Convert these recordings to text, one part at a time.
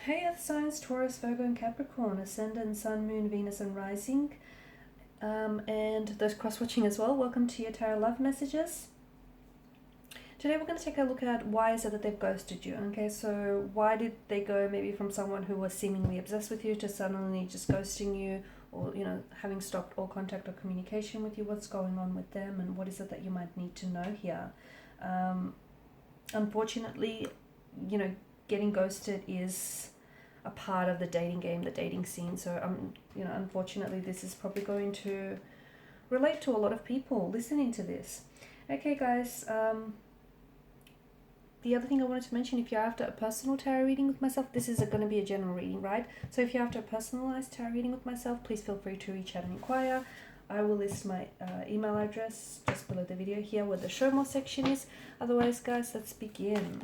Hey Earth signs, Taurus, Virgo and Capricorn, Ascendant, Sun, Moon, Venus and Rising, and those cross-watching as well. Welcome to your Tarot Love Messages. Today we're going to take a look at why is it that they've ghosted you. Okay, so why did they go maybe from someone who was seemingly obsessed with you to suddenly just ghosting you, or having stopped all contact or communication with you? What's going on with them, and what is it that you might need to know here? Unfortunately, getting ghosted is a part of the dating game, the dating scene. So unfortunately, this is probably going to relate to a lot of people listening to this. Okay, guys. The other thing I wanted to mention, if you're after a personal tarot reading with myself, this is going to be a general reading, right? So if you're after a personalized tarot reading with myself, please feel free to reach out and inquire. I will list my email address just below the video here where the show more section is. Otherwise, guys, let's begin.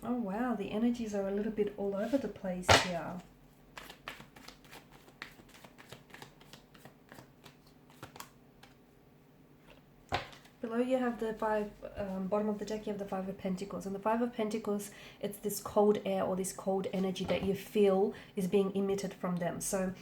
Oh wow, the energies are a little bit all over the place here. Below you have the bottom of the deck you have the Five of Pentacles. And the Five of Pentacles, it's this cold air or this cold energy that you feel is being emitted from them. So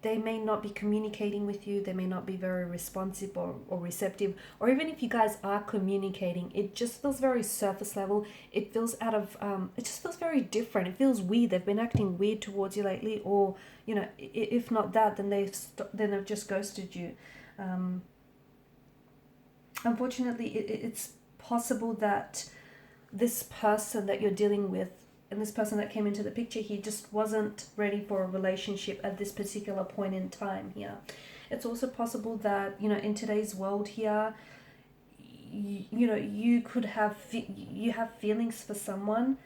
they may not be communicating with you, they may not be very responsive or receptive, or even if you guys are communicating, it just feels very surface level. It feels out of, it just feels very different. It feels weird. They've been acting weird towards you lately, or, if not that, then they've just ghosted you. Unfortunately, it's possible that this person that you're dealing with, and this person that came into the picture, he just wasn't ready for a relationship at this particular point in time here. It's also possible that, in today's world here, you could have feelings for someone,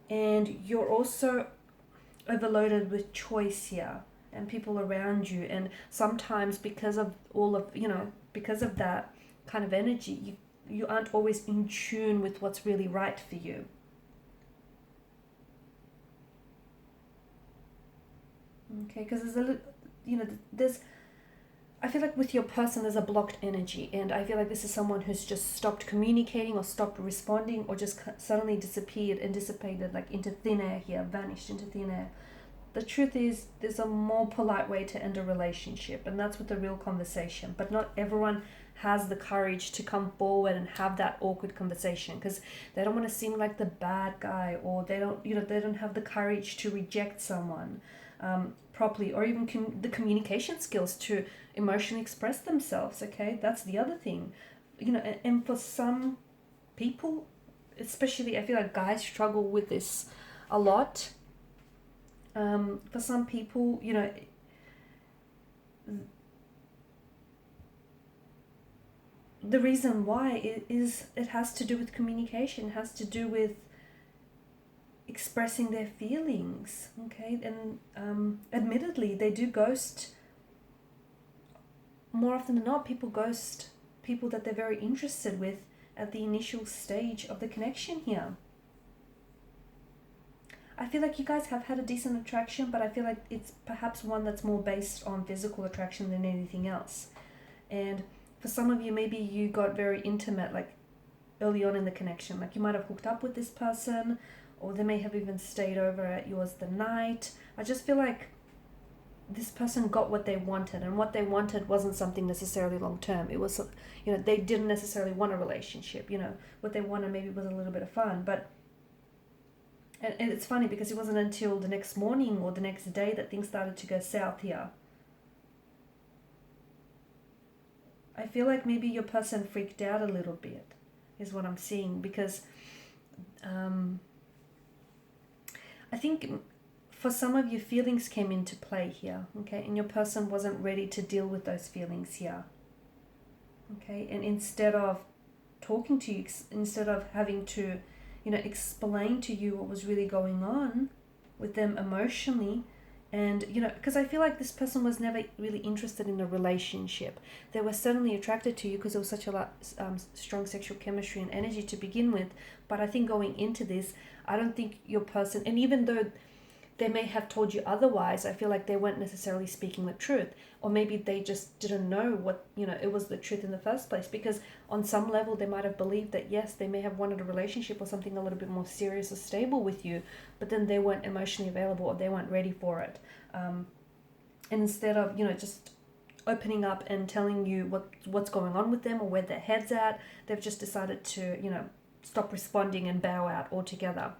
and you're also overloaded with choice here and people around you, and sometimes because of because of that kind of energy, you aren't always in tune with what's really right for you. Okay, because there's a little, I feel like with your person there's a blocked energy, and I feel like this is someone who's just stopped communicating or stopped responding, or just suddenly disappeared and dissipated like into thin air here, vanished into thin air. The truth is, there's a more polite way to end a relationship, and that's with the real conversation. But not everyone has the courage to come forward and have that awkward conversation, because they don't want to seem like the bad guy, or they don't have the courage to reject someone properly, or even the communication skills to emotionally express themselves. Okay, that's the other thing. And for some people, especially, I feel like guys struggle with this a lot. For some people, the reason why is it has to do with communication, it has to do with expressing their feelings. Okay, and admittedly, they do ghost more often than not. People ghost people that they're very interested with at the initial stage of the connection here. I feel like you guys have had a decent attraction, but I feel like it's perhaps one that's more based on physical attraction than anything else. And for some of you, maybe you got very intimate, like early on in the connection. Like you might have hooked up with this person, or they may have even stayed over at yours the night. I just feel like this person got what they wanted, and what they wanted wasn't something necessarily long term. It was, they didn't necessarily want a relationship. What they wanted maybe was a little bit of fun, but. And it's funny because it wasn't until the next morning or the next day that things started to go south here. I feel like maybe your person freaked out a little bit, is what I'm seeing, because I think for some of you, feelings came into play here, okay? And your person wasn't ready to deal with those feelings here. Okay, and instead of talking to you, instead of having to, explain to you what was really going on with them emotionally, and because I feel like this person was never really interested in a relationship. They were certainly attracted to you because there was such a lot strong sexual chemistry and energy to begin with. But I think going into this, I don't think your person, and even though they may have told you otherwise, I feel like they weren't necessarily speaking the truth, or maybe they just didn't know what it was the truth in the first place, because on some level they might have believed that yes, they may have wanted a relationship or something a little bit more serious or stable with you, but then they weren't emotionally available or they weren't ready for it. And instead of just opening up and telling you what's going on with them or where their head's at, they've just decided to stop responding and bow out altogether.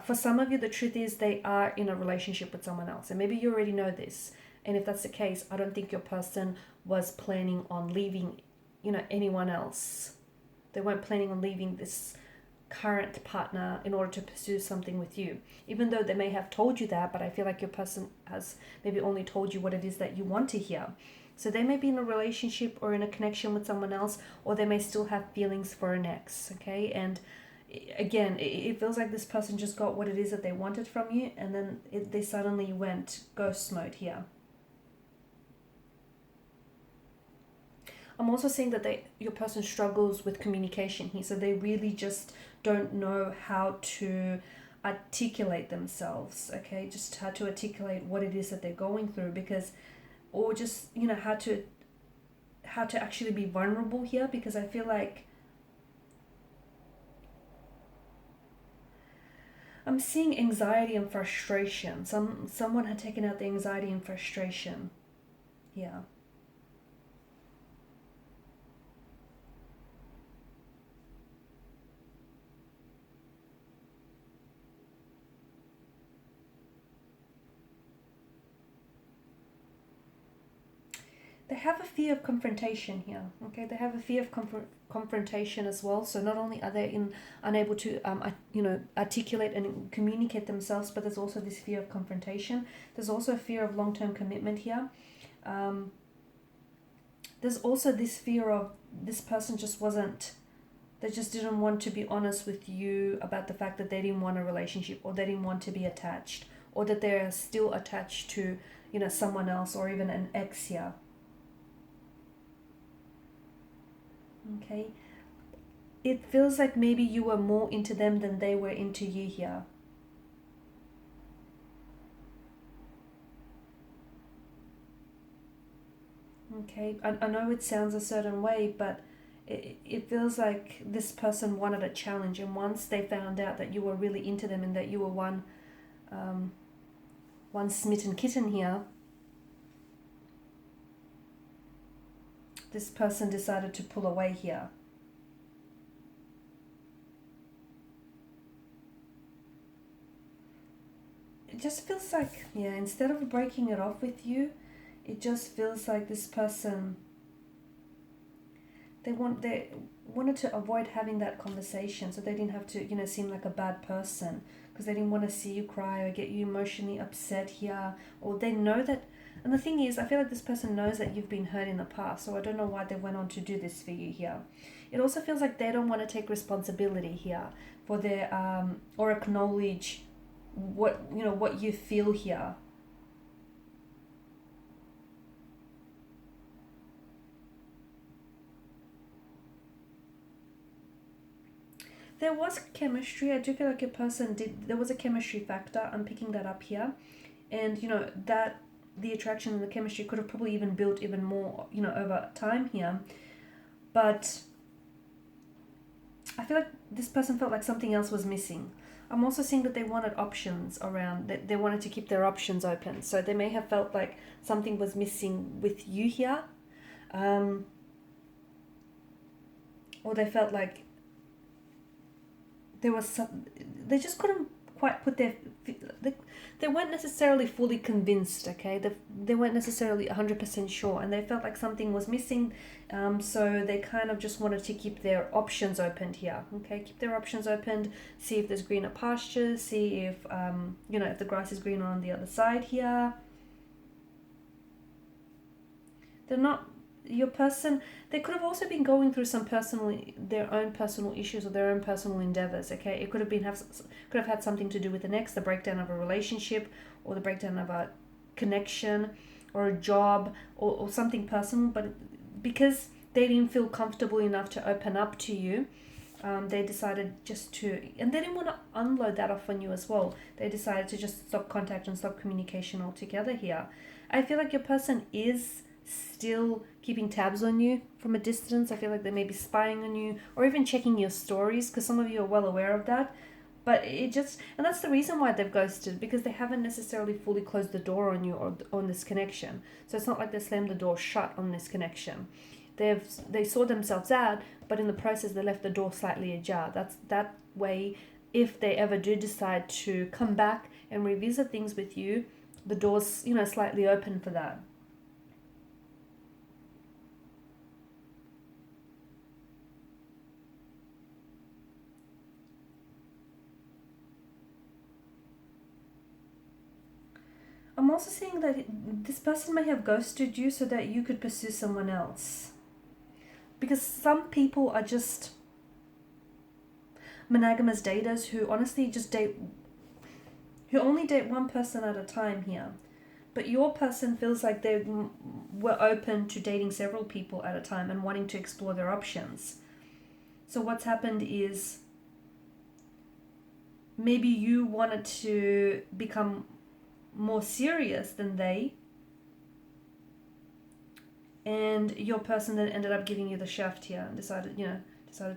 For some of you, the truth is they are in a relationship with someone else, and maybe you already know this. And if that's the case, I don't think your person was planning on leaving, anyone else. They weren't planning on leaving this current partner in order to pursue something with you, even though they may have told you that. But I feel like your person has maybe only told you what it is that you want to hear. So they may be in a relationship or in a connection with someone else, or they may still have feelings for an ex. Okay, and again, it feels like this person just got what it is that they wanted from you, and then they suddenly went ghost mode here. I'm also seeing that your person struggles with communication here, so they really just don't know how to articulate themselves. Okay, just how to articulate what it is that they're going through, because, or just how to actually be vulnerable here, because I feel like I'm seeing anxiety and frustration. Someone had taken out the anxiety and frustration. Yeah. They have a fear of confrontation here. Okay, they have a fear of confrontation as well. So not only are they unable to articulate and communicate themselves, but there's also this fear of confrontation. There's also a fear of long-term commitment here. There's also this fear of this person they just didn't want to be honest with you about the fact that they didn't want a relationship, or they didn't want to be attached, or that they're still attached to someone else, or even an ex here. Okay, it feels like maybe you were more into them than they were into you here. Okay, I know it sounds a certain way, but it feels like this person wanted a challenge, and once they found out that you were really into them and that you were one smitten kitten here, this person decided to pull away here. It just feels like, yeah, instead of breaking it off with you, it just feels like this person, they wanted to avoid having that conversation, so they didn't have to seem like a bad person, because they didn't want to see you cry or get you emotionally upset here, or they know that. And the thing is, I feel like this person knows that you've been hurt in the past, so I don't know why they went on to do this for you here. It also feels like they don't want to take responsibility here for their or acknowledge what you feel here. There was chemistry. I do feel like your person there was a chemistry factor. I'm picking that up here. And that the attraction and the chemistry could have probably even built even more over time here. But I feel like this person felt like something else was missing. I'm also seeing that they wanted options around, that they wanted to keep their options open. So they may have felt like something was missing with you here. Or they felt like there was they just couldn't quite put they weren't necessarily fully convinced. Okay, they weren't necessarily 100% sure, and they felt like something was missing. So they kind of just wanted to keep their options opened here. Okay, keep their options opened, see if there's greener pastures, see if if the grass is greener on the other side here. They're not your person, they could have also been going through their own personal issues or their own personal endeavors. Okay, it could have had something to do with an ex, the breakdown of a relationship, or the breakdown of a connection, or a job, or something personal. But because they didn't feel comfortable enough to open up to you, they decided and they didn't want to unload that off on you as well. They decided to just stop contact and stop communication altogether here. I feel like your person is still keeping tabs on you from a distance. I feel like they may be spying on you or even checking your stories, because some of you are well aware of that. But and that's the reason why they've ghosted, because they haven't necessarily fully closed the door on you or on this connection. So it's not like they slammed the door shut on this connection. They saw themselves out, but in the process they left the door slightly ajar. That way, if they ever do decide to come back and revisit things with you, the door's slightly open for that. I'm also seeing that this person may have ghosted you so that you could pursue someone else. Because some people are just monogamous daters who honestly who only date one person at a time here. But your person feels like they were open to dating several people at a time and wanting to explore their options. So what's happened is maybe you wanted to become more serious than they, and your person then ended up giving you the shaft here and decided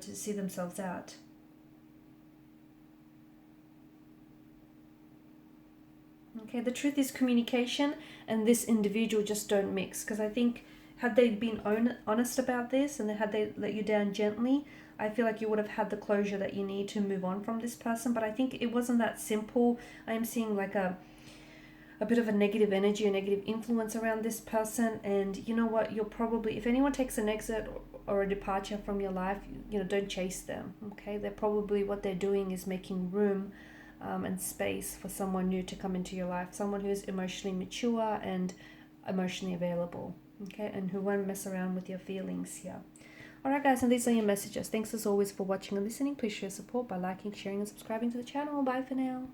to see themselves out. Okay, the truth is communication and this individual just don't mix, because I think had they been honest about this and had they let you down gently, I feel like you would have had the closure that you need to move on from this person. But I think it wasn't that simple. I am seeing like a bit of a negative energy, a negative influence around this person. And you know what, you're probably, if anyone takes an exit or a departure from your life, don't chase them. Okay, they're probably, what they're doing is making room and space for someone new to come into your life, someone who is emotionally mature and emotionally available, okay, and who won't mess around with your feelings here. Alright guys, and these are your messages. Thanks as always for watching and listening. Please show your support by liking, sharing and subscribing to the channel. Bye for now.